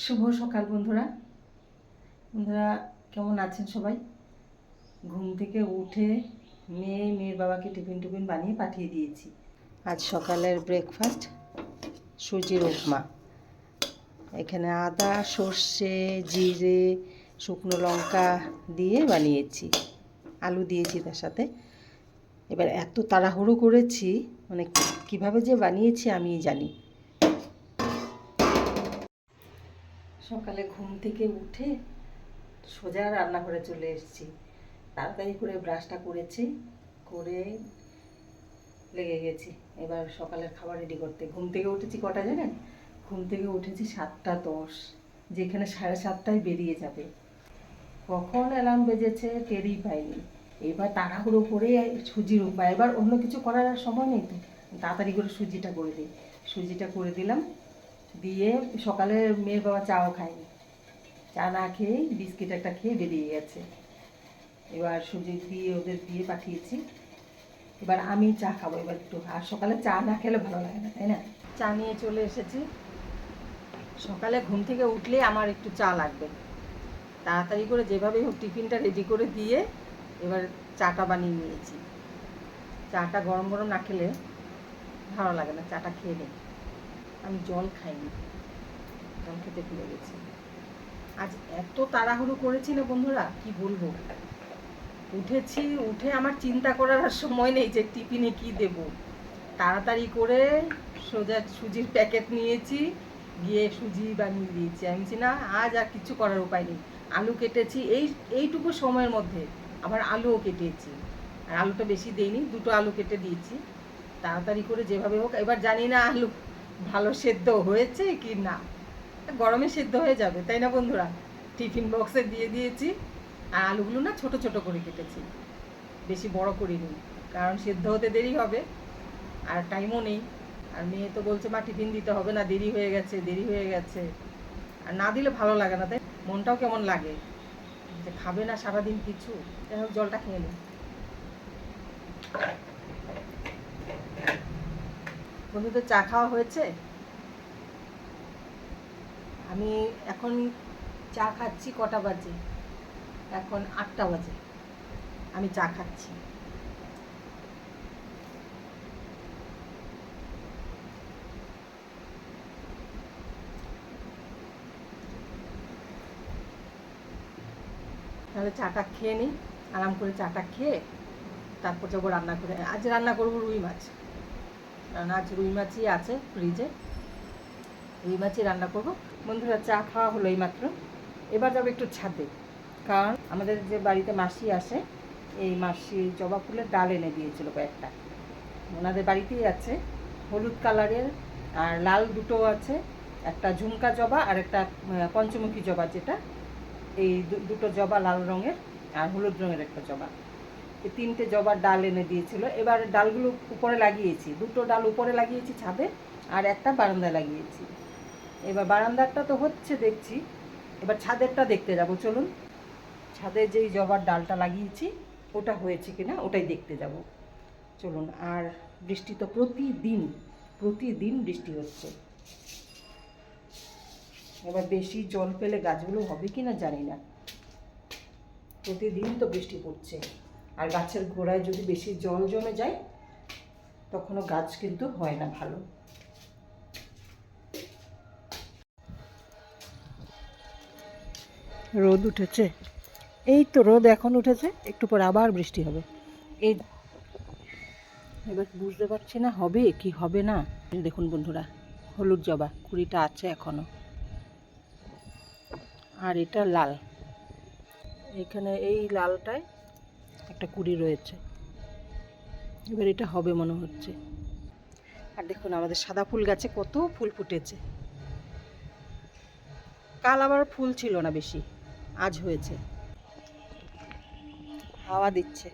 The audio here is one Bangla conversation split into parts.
শুভ সকাল বন্ধুরা। বন্ধুরা কেমন আছেন সবাই? ঘুম থেকে উঠে মেয়ের বাবাকে টিফিন বানিয়ে পাঠিয়ে দিয়েছি। আজ সকালের ব্রেকফাস্ট সুজির উপমা। এখানে আদা, সর্ষে, জিরে, শুকনো লঙ্কা দিয়ে বানিয়েছি, আলু দিয়েছি তার সাথে। এবার এত তাড়াহুড়ো করেছি, মানে কিভাবে যে বানিয়েছি আমিই জানি। সকালে ঘুম থেকে উঠে সোজা রান্নাঘরে চলে এসেছি। তাড়াতাড়ি করে ব্রাশটা করেছি, করে লেগে গেছি এবার সকালের খাবার রেডি করতে। ঘুম থেকে উঠেছি কটা জানেন? ঘুম থেকে উঠেছি 7:10, যেখানে 7:30টায় বেরিয়ে যাবে। কখন অ্যালার্ম বেজেছে টেরই পাইনি। এবার তাড়াহুড়ো করে সুজির উপমা, এবার অন্য কিছু করার আর সময় নেই তো, তাড়াতাড়ি করে সুজিটা করে দিই। সুজিটা করে দিলাম, দিয়ে সকালে মেয়ের বাবা চাও খায়নি, চা না খেয়েই বিস্কিট একটা খেয়ে বেরিয়ে গেছে। এবার সুজি দিয়ে ওদের দিয়ে পাঠিয়েছি। এবার আমি চা খাবো এবার একটু, আর সকালে চা না খেলে ভালো লাগে না, তাই না? চা নিয়ে চলে এসেছি। সকালে ঘুম থেকে উঠলে আমার একটু চা লাগবে। তাড়াতাড়ি করে যেভাবে হোক টিফিনটা রেডি করে দিয়ে এবার চাটা বানিয়ে নিয়েছি। চাটা গরম গরম না খেলে ভালো লাগে না, চাটা খেয়ে নিই। আমি জল খাইনি, জল খেতে ভুলে গেছি। আজ এত তাড়াহুড়ো করেছি না বন্ধুরা, কি বলবো। উঠেছি, উঠে আমার চিন্তা করার আর সময় নেই যে টিফিনে কি দেব। তাড়াতাড়ি করে সোজা সুজির প্যাকেট নিয়েছি, গিয়ে সুজি বানিয়ে দিয়েছি। আমি বলছি না, আজ আর কিছু করার উপায় নেই। আলু কেটেছি এইটুকু সময়ের মধ্যে, আবার আলুও কেটেছি। আর আলুটা বেশি দেইনি, 2টো আলু কেটে দিয়েছি তাড়াতাড়ি করে যেভাবে হোক। এবার জানি না আলু ভালো সেদ্ধ হয়েছে কি না, গরমে সেদ্ধ হয়ে যাবে, তাই না বন্ধুরা? টিফিন বক্সে দিয়ে দিয়েছি। আর আলুগুলো না ছোট ছোট করে কেটেছি, বেশি বড় করিনি, কারণ সেদ্ধ হতে দেরি হবে আর টাইমও নেই। আর মেয়ে তো বলছে মা টিফিন দিতে হবে না, দেরি হয়ে গেছে, দেরি হয়ে গেছে। আর না দিলে ভালো লাগে না, তাই মনটাও কেমন লাগে যে খাবে না সারাদিন কিছু। যাই হোক, জলটা খেয়ে নিই। বন্ধুদের চা খাওয়া হয়েছে? আমি এখন চা খাচ্ছি, কটা বাজে? এখন 8টা বাজে, আমি চা খাচ্ছি। তাহলে চাটা খেয়ে নিই, আরাম করে চাটা খেয়ে তারপর যাবো রান্না করে। আজ রান্না করবো রুই মাছ, কারণ আজ রুই মাছই আছে ফ্রিজে, রুই মাছই রান্না করব। বন্ধুরা চা খাওয়া হলো এইমাত্র। এবার যাবো একটু ছাদে, কারণ আমাদের যে বাড়িতে মাসি আসে, এই মাসি জবা ফুলের ডাল এনে দিয়েছিল কয়েকটা। ওনাদের বাড়িতেই আছে, হলুদ কালারের আর লাল দুটো আছে, একটা ঝুমকা জবা আর একটা পঞ্চমুখী জবা, যেটা এই দুটো জবা লাল রঙের আর হলুদ রঙের একটা জবা, এই 3টে জবার ডাল এনে দিয়েছিল। এবার ডালগুলো উপরে লাগিয়েছি, 2টো ডাল উপরে লাগিয়েছি ছাদে, আর একটা বারান্দায় লাগিয়েছি। এবার বারান্দারটা তো হচ্ছে দেখছি, এবার ছাদেরটা দেখতে যাব। চলুন, ছাদে যেই জবার ডালটা লাগিয়েছি ওটা হয়েছে কিনা ওটাই দেখতে যাব, চলুন। আর বৃষ্টি তো প্রতিদিন প্রতিদিন বৃষ্টি হচ্ছে। এবার বেশি জল পেলে গাছগুলো হবে কি না জানি না, প্রতিদিন তো বৃষ্টি পড়ছে। আর গাছের গোড়ায় যদি বেশি জল জমে যায় তখনও গাছ কিন্তু হয় না ভালো। রোদ উঠেছে, এই তো রোদ এখন উঠেছে, একটু পর আবার বৃষ্টি হবে। এই এবার বুঝতে পারছি না হবে কি হবে না। দেখুন বন্ধুরা, হলুদ জবা কুড়িটা আছে এখনো, আর এটা লাল, এখানে এই লালটায় একটা কুড়ি রয়েছে। এবার এটা হবে মনে হচ্ছে। আর দেখুন আমাদের সাদা ফুল গাছে কত ফুল ফুটেছে। কাল আবার ফুল ছিল না বেশি, আজ হয়েছে। হাওয়া দিচ্ছে।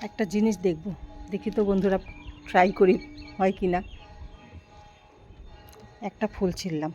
একটা জিনিস দেখব, দেখি তো বন্ধুরা, ট্রাই করি হয় কি না। একটা ফুল ছিললাম,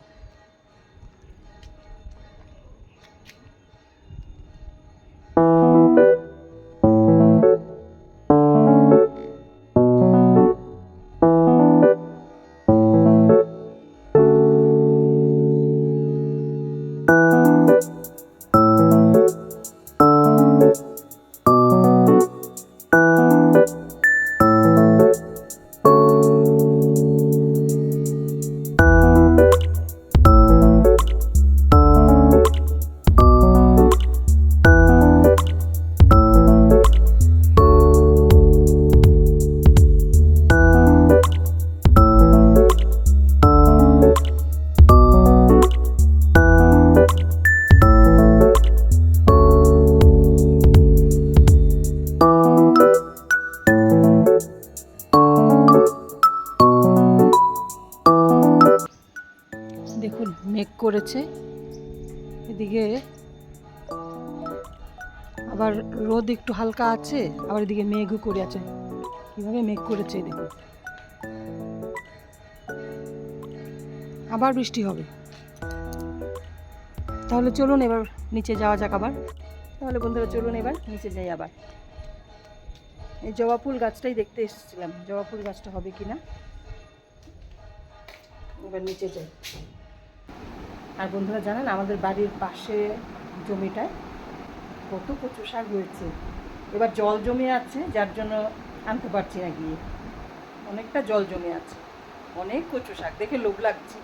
মেঘ করেছে, এদিকে আবার রোদ একটু হালকা আছে, আবার এদিকে মেঘও করে আছে। কীভাবে মেঘ করেছে দেখুন, আবার বৃষ্টি হবে। তাহলে চলুন এবার নিচে যাওয়া যাক আবার। তাহলে বন্ধুরা চলুন এবার নিচে যাই আবার। এই জবা ফুল গাছটাই দেখতে এসেছিলাম, জবা ফুল গাছটা হবে কি না। এবার নিচে যাই। আর বন্ধুরা জানেন, আমাদের বাড়ির পাশে জমিটায় কত কচু শাক হয়েছে। এবার জল জমে আছে, যার জন্য আনতে পারছি না গিয়ে। অনেকটা জল জমে আছে, অনেক কচু শাক দেখে লোভ লাগছে।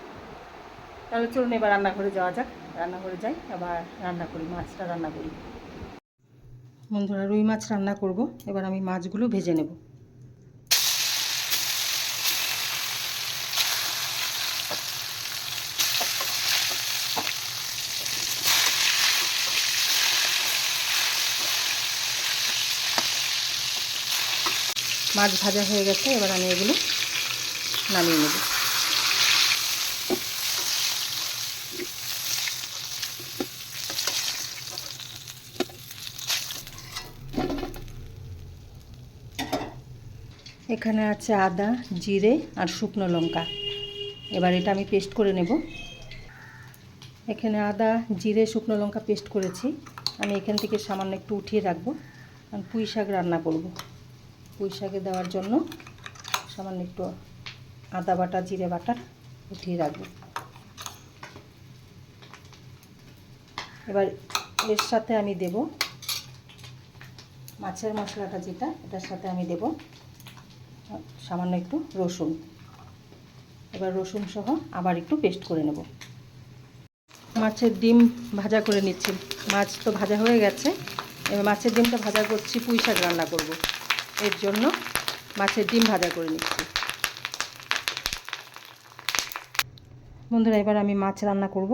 তাহলে চলুন এবার রান্নাঘরে যাওয়া যাক। রান্নাঘরে যাই, আবার রান্না করি, মাছটা রান্না করি। বন্ধুরা রুই মাছ রান্না করব। এবার আমি মাছগুলো ভেজে নেব। মাছ ভাজা হয়ে গেছে, এবার আমি এগুলো নামিয়ে নেব। এখানে আছে আদা, জিরে আর শুকনো লঙ্কা। এবার এটা আমি পেস্ট করে নেব। এখানে আদা, জিরে, শুকনো লঙ্কা পেস্ট করেছি। আমি এখান থেকে সামান্য একটু উঠিয়ে রাখবো, কারণ পুঁই শাক রান্না করব। পুঁই শাকে দেওয়ার জন্য সামান্য একটু আদা বাটা, জিরে বাটা উঠিয়ে রাখবো। এবার এর সাথে আমি দেব মাছের মশলাটা, যেটা এটার সাথে আমি দেব সামান্য একটু রসুন। এবার রসুন সহ আবার একটু পেস্ট করে নেব। মাছের ডিম ভাজা করে নিচ্ছি। মাছ তো ভাজা হয়ে গেছে, এবার মাছের ডিমটা ভাজা করছি, পুঁই শাক রান্না করব। এর জন্য মাছের ডিম ভাজা করে নিচ্ছি। বন্ধুরা এবার আমি মাছ রান্না করব।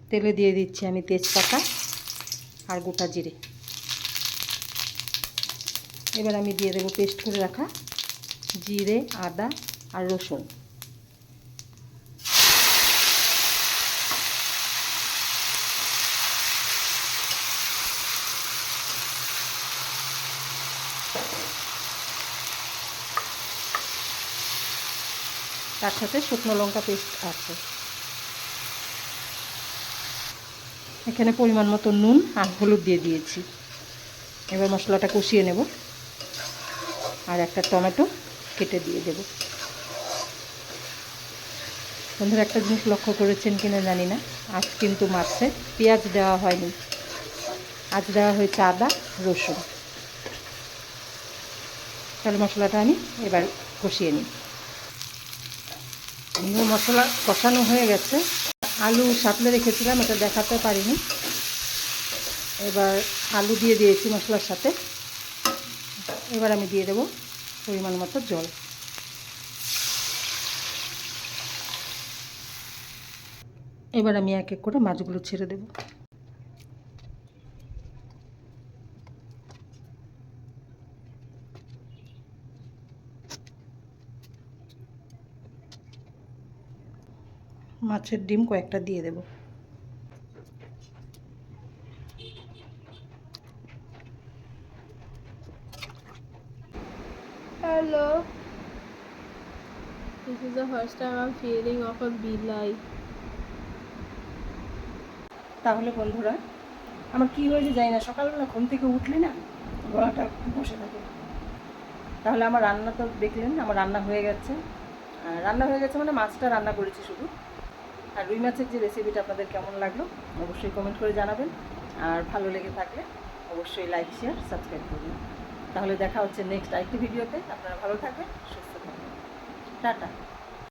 তেলে দিয়ে দিচ্ছি আমি তেজপাতা আর গোটা জিরে। এবার আমি দিয়ে দেবো পেস্ট করে রাখা জিরে, আদা আর রসুন। তার সাথে শুকনো লঙ্কা পেস্ট আছে। এখানে পরিমাণ মতো নুন আর হলুদ দিয়ে দিয়েছি। এবার মশলাটা কষিয়ে নেব, আর একটা টমেটো কেটে দিয়ে দেব। বন্ধুরা একটা জিনিস লক্ষ্য করেছেন কিনা জানি না, আজ কিন্তু মাছে পেঁয়াজ দেওয়া হয়নি, আজ দেওয়া হয়েছে আদা, রসুন। তাহলে মশলাটা আমি এবার কষিয়ে নিই। মশলা কষানো হয়ে গেছে। আলু সাঁতলে রেখেছিলাম, এটা দেখাতে পারিনি। এবার আলু দিয়ে দিয়েছি মশলার সাথে। এবার আমি দিয়ে দেব পরিমাণ মতো জল। এবার আমি এক এক করে মাছগুলো ছেড়ে দেব। মাছের ডিম কয়েকটা দিয়ে দেব। Hello. This is the first time I'm feeling of a bilai. তাহলে বন্ধুরা আমার কি হয়েছে জানি না, সকালবেলা ঘুম থেকে উঠলে না গলাটা বসে থাকে। তাহলে আমার রান্না তো দেখলেন, আমার রান্না হয়ে গেছে। রান্না হয়ে গেছে মানে মাছটা রান্না করেছি শুধু। আর রুই মাছের যে রেসিপিটা আপনাদের কেমন লাগলো অবশ্যই কমেন্ট করে জানাবেন। আর ভালো লেগে থাকলে অবশ্যই লাইক, শেয়ার, সাবস্ক্রাইব করবেন। তাহলে দেখা হচ্ছে নেক্সট আরেকটি ভিডিওতে। আপনারা ভালো থাকবেন, সুস্থ থাকবেন। টাটা।